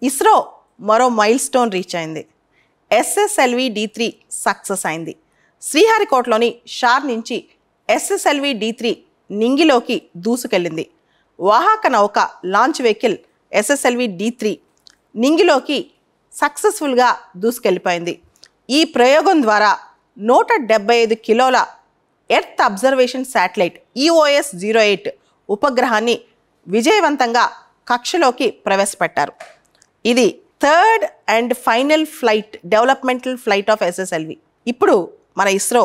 ఇస్రో మరో mile stone reach అయింది. SSLV D3 success అయింది. శ్రీహరికోటలోని షార్ నుంచి ఎస్ఎస్ఎల్వి D3 నింగిలోకి దూసుకెళ్ళింది. వాహక నౌక లాంచ్ వెహికల్ ఎస్ఎస్ఎల్వి D3 నింగిలోకి సక్సెస్ఫుల్గా దూసుకెళ్ళిపోయింది. ఈ ప్రయోగం ద్వారా 175 కిలోల ఎర్త్ అబ్జర్వేషన్ శాటిలైట్ EOS-08 ఉపగ్రహాన్ని విజయవంతంగా కక్షలోకి ప్రవేశపెట్టారు. ఇది third and final flight, developmental flight of SSLV. ఇప్పుడు మన ఇస్రో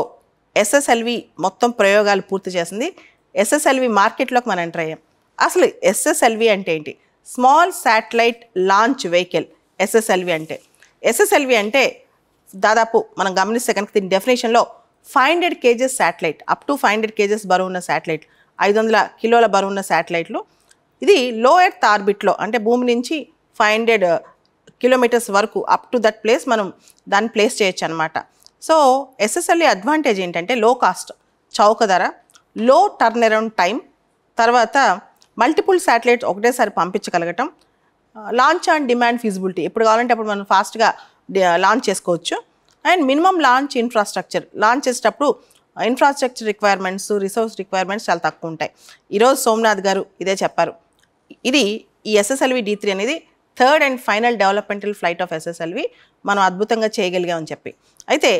ఎస్ఎస్ఎల్వి మొత్తం ప్రయోగాలు పూర్తి చేసింది. ఎస్ఎస్ఎల్వి మార్కెట్లోకి మనం ఎంటర్ అయ్యాం. అసలు ఎస్ఎస్ఎల్వి అంటే ఏంటి? Small satellite launch vehicle. SSLV అంటే దాదాపు మనం గమనిస్తే కనుక దీని డెఫినేషన్లో 500 kgs satellite, up to 500 kgs బరువు ఉన్న శాటిలైట్, 500 కిలోల బరువు ఉన్న శాటిలైట్లు. ఇది లో ఎర్త్ ఆర్బిట్లో, అంటే భూమి నుంచి 500 కిలోమీటర్స్ వరకు అప్ టు దట్ ప్లేస్ మనం దాన్ని ప్లేస్ చేయొచ్చు అనమాట. సో ఎస్ఎస్ఎల్వి అడ్వాంటేజ్ ఏంటంటే లో కాస్ట్, చౌక ధర, లో టర్న్ అరౌండ్ టైం, తర్వాత మల్టిపుల్ శాటిలైట్స్ ఒకటేసారి పంపించగలగటం, లాంచ్ ఆన్ డిమాండ్ ఫీజిబిలిటీ, ఎప్పుడు కావాలంటే అప్పుడు మనం ఫాస్ట్గా లాంచ్ చేసుకోవచ్చు. And minimum launch infrastructure, launch చేసేటప్పుడు ఇన్ఫ్రాస్ట్రక్చర్ రిక్వైర్మెంట్స్, రిసోర్స్ రిక్వైర్మెంట్స్ చాలా తక్కువ ఉంటాయి. ఈరోజు సోమనాథ్ గారు ఇదే చెప్పారు. ఇది ఈ ఎస్ఎస్ఎల్వి D3 అనేది third and final developmental flight of SSLV మనం అద్భుతంగా చేయగలిగామని చెప్పి. అయితే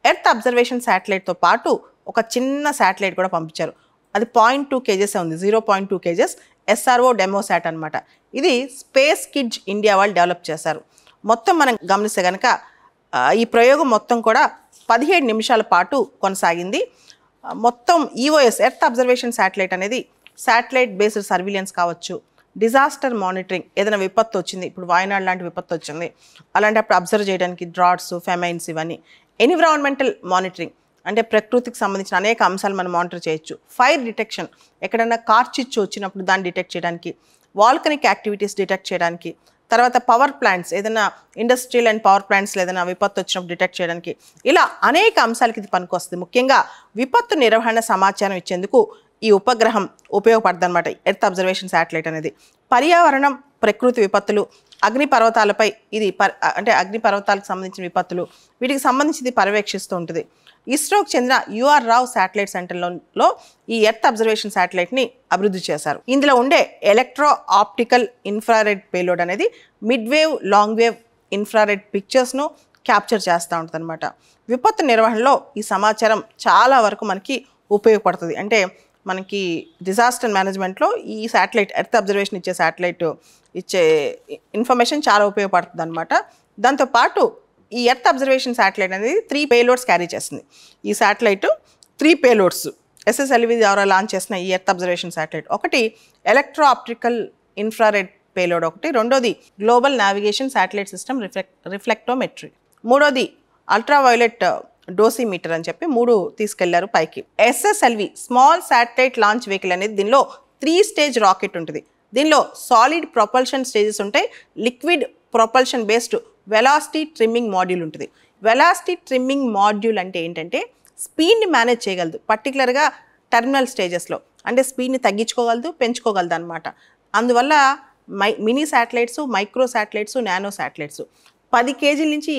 ఎర్త్ అబ్జర్వేషన్ శాటిలైట్తో పాటు ఒక చిన్న శాటిలైట్ కూడా పంపించారు. అది 0.2 kgs ఉంది, 0.2 kgs SRO డెమోసాట్ అనమాట. ఇది స్పేస్ కిడ్స్ ఇండియా వాళ్ళు డెవలప్ చేశారు. మొత్తం మనం గమనిస్తే కనుక ఈ ప్రయోగం మొత్తం కూడా 17 నిమిషాల పాటు కొనసాగింది. మొత్తం EOS ఎర్త్ అబ్జర్వేషన్ శాటిలైట్ అనేది శాటిలైట్ బేస్డ్ సర్వీలెన్స్ కావచ్చు, డిజాస్టర్ మానిటరింగ్, ఏదైనా విపత్తు వచ్చింది, ఇప్పుడు వాయనాడ్ లాంటి విపత్తు వచ్చింది, అలాంటప్పుడు అబ్జర్వ్ చేయడానికి డ్రాట్స్, ఫెమైన్స్, ఇవన్నీ. ఎన్విరాన్మెంటల్ మానిటరింగ్ అంటే ప్రకృతికి సంబంధించిన అనేక అంశాలు మనం మానిటర్ చేయొచ్చు. ఫైర్ డిటెక్షన్, ఎక్కడైనా కార్చిచ్చు వచ్చినప్పుడు దాన్ని డిటెక్ట్ చేయడానికి, వాల్కనిక్ యాక్టివిటీస్ డిటెక్ట్ చేయడానికి, తర్వాత పవర్ ప్లాంట్స్, ఏదైనా ఇండస్ట్రియల్ అండ్ పవర్ ప్లాంట్స్లో ఏదైనా విపత్తు వచ్చినప్పుడు డిటెక్ట్ చేయడానికి, ఇలా అనేక అంశాలకి ఇది పనికొస్తుంది. ముఖ్యంగా విపత్తు నిర్వహణ సమాచారం ఇచ్చేందుకు ఈ ఉపగ్రహం ఉపయోగపడుతుంది అనమాట. ఎర్త్ అబ్జర్వేషన్ శాటిలైట్ అనేది పర్యావరణం, ప్రకృతి విపత్తులు, అగ్నిపర్వతాలపై ఇది అంటే అగ్నిపర్వతాలకు సంబంధించిన విపత్తులు, వీటికి సంబంధించి ఇది పర్యవేక్షిస్తూ ఉంటుంది. ఇస్రోకి చెందిన UR రావ్ శాటిలైట్ సెంటర్లో ఈ ఎర్త్ అబ్జర్వేషన్ శాటిలైట్ని అభివృద్ధి చేశారు. ఇందులో ఉండే ఎలక్ట్రో ఆప్టికల్ ఇన్ఫ్రారెడ్ పేలోడ్ అనేది mid wave, long wave infrared పిక్చర్స్ను క్యాప్చర్ చేస్తూ ఉంటుంది అనమాట. విపత్తు నిర్వహణలో ఈ సమాచారం చాలా వరకు మనకి ఉపయోగపడుతుంది. అంటే మనకి డిజాస్టర్ మేనేజ్మెంట్లో ఈ శాటిలైట్, ఎర్త్ అబ్జర్వేషన్ ఇచ్చే శాటిలైట్ ఇచ్చే ఇన్ఫర్మేషన్ చాలా ఉపయోగపడుతుంది అనమాట. దాంతోపాటు ఈ ఎర్త్ అబ్జర్వేషన్ శాటిలైట్ అనేది 3 పేలోడ్స్ క్యారీ చేస్తుంది. ఈ శాటిలైట్ 3 పేలోడ్స్ ఎస్ఎస్ఎల్వి ద్వారా లాంచ్ చేసిన ఈ ఎర్త్ అబ్జర్వేషన్ శాటిలైట్, ఒకటి ఎలక్ట్రో ఆప్టికల్ ఇన్ఫ్రారెడ్ పేలోడ్, ఒకటి రెండోది గ్లోబల్ నావిగేషన్ శాటిలైట్ సిస్టమ్ రిఫ్లెక్టోమెట్రీ, మూడోది అల్ట్రావైలెట్ డోసిమీటర్ అని చెప్పి 3 తీసుకెళ్లారు పైకి. SSLV small satellite launch vehicle అనేది దీనిలో 3 స్టేజ్ రాకెట్ ఉంటుంది. దీనిలో సాలిడ్ ప్రొపల్షన్ స్టేజెస్ ఉంటాయి, liquid propulsion based velocity trimming module ఉంటుంది. వెలాసిటీ ట్రిమ్మింగ్ మాడ్యూల్ అంటే ఏంటంటే స్పీడ్ని మేనేజ్ చేయగలదు, పర్టికులర్గా టెర్మినల్ స్టేజెస్లో, అంటే స్పీడ్ని తగ్గించుకోగలదు, పెంచుకోగలదు అనమాట. అందువల్ల mini satellites, micro satellites, nano satellites 10 kg నుంచి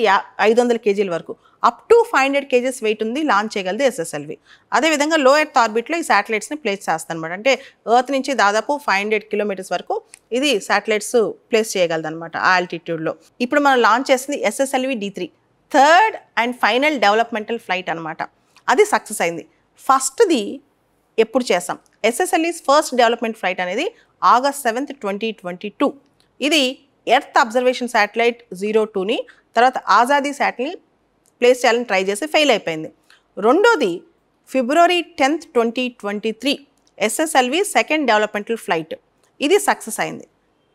500 kg వరకు అప్ టు 500 kgs వెయిట్ ఉంది, లాంచ్ చేయగలదు ఎస్ఎస్ఎల్వి. అదేవిధంగా లో ఎర్త్ ఆర్బిట్లో ఈ శాటిలైట్స్ని ప్లేస్ చేస్తాను అనమాట. అంటే ఎర్త్ నుంచి దాదాపు 500 kilometers వరకు ఇది శాటిలైట్స్ ప్లేస్ చేయగలదు అనమాట ఆ ఆల్టిట్యూడ్లో. ఇప్పుడు మనం లాంచ్ చేసింది SSLV D3 third and final developmental flight అనమాట. అది సక్సెస్ అయింది. ఫస్ట్ది ఎప్పుడు చేస్తాం, ఎస్ఎస్ఎల్విస్ ఫస్ట్ డెవలప్మెంట్ ఫ్లైట్ అనేది August 7th, 2022. ఇది ఎర్త్ అబ్జర్వేషన్ శాటిలైట్ 02ని తర్వాత ఆజాదీ శాటిల్ని ప్లేస్ చేయాలని ట్రై చేసి ఫెయిల్ అయిపోయింది. రెండోది February 10th, 2023 SSLV second developmental flight, ఇది సక్సెస్ అయింది.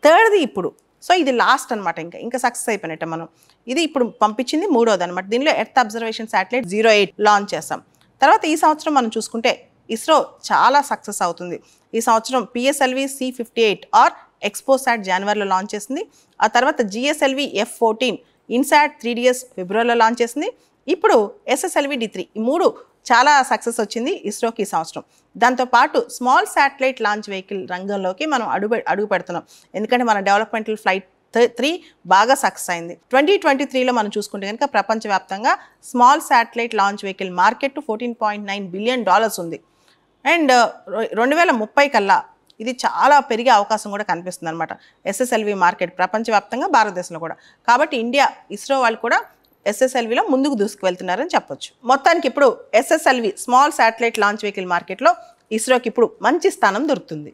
థర్డ్ది ఇప్పుడు, సో ఇది లాస్ట్ అనమాట. ఇంకా సక్సెస్ అయిపోయినట్టే మనం. ఇది ఇప్పుడు పంపించింది మూడోది అనమాట. దీనిలో ఎర్త్ అబ్జర్వేషన్ శాటిలైట్ 08 లాంచ్ చేస్తాం. తర్వాత ఈ సంవత్సరం మనం చూసుకుంటే ఇస్రో చాలా సక్సెస్ అవుతుంది. ఈ సంవత్సరం PSLV C58 ఆర్ ఎక్స్పోసాట్ జనవరిలో లాంచ్ చేసింది. ఆ తర్వాత GSLV F14 ఇన్సాట్ 3DS ఫిబ్రవరిలో లాంచ్ చేసింది. ఇప్పుడు ఎస్ఎస్ఎల్వి D3, ఈ 3 చాలా సక్సెస్ వచ్చింది ఇస్రోకి ఈ సంవత్సరం. దాంతోపాటు స్మాల్ శాటిలైట్ లాంచ్ వెహికల్ రంగంలోకి మనం అడుగు పెడుతున్నాం. ఎందుకంటే మన డెవలప్మెంటల్ ఫ్లైట్ త్రీ బాగా సక్సెస్ అయింది. 2023లో మనం చూసుకుంటే కనుక ప్రపంచవ్యాప్తంగా small satellite launch vehicle market $14.9 billion ఉంది. అండ్ 2030 కల్లా ఇది చాలా పెరిగే అవకాశం కూడా కనిపిస్తుంది అనమాట. ఎస్ఎస్ఎల్వి మార్కెట్ ప్రపంచవ్యాప్తంగా, భారతదేశంలో కూడా. కాబట్టి ఇండియా ఇస్రో వాళ్ళు కూడా ఎస్ఎస్ఎల్విలో ముందుకు దూసుకువెళ్తున్నారని చెప్పొచ్చు. మొత్తానికి ఇప్పుడు SSLV small satellite launch vehicle మార్కెట్లో ఇస్రోకి ఇప్పుడు మంచి స్థానం దొరుకుతుంది.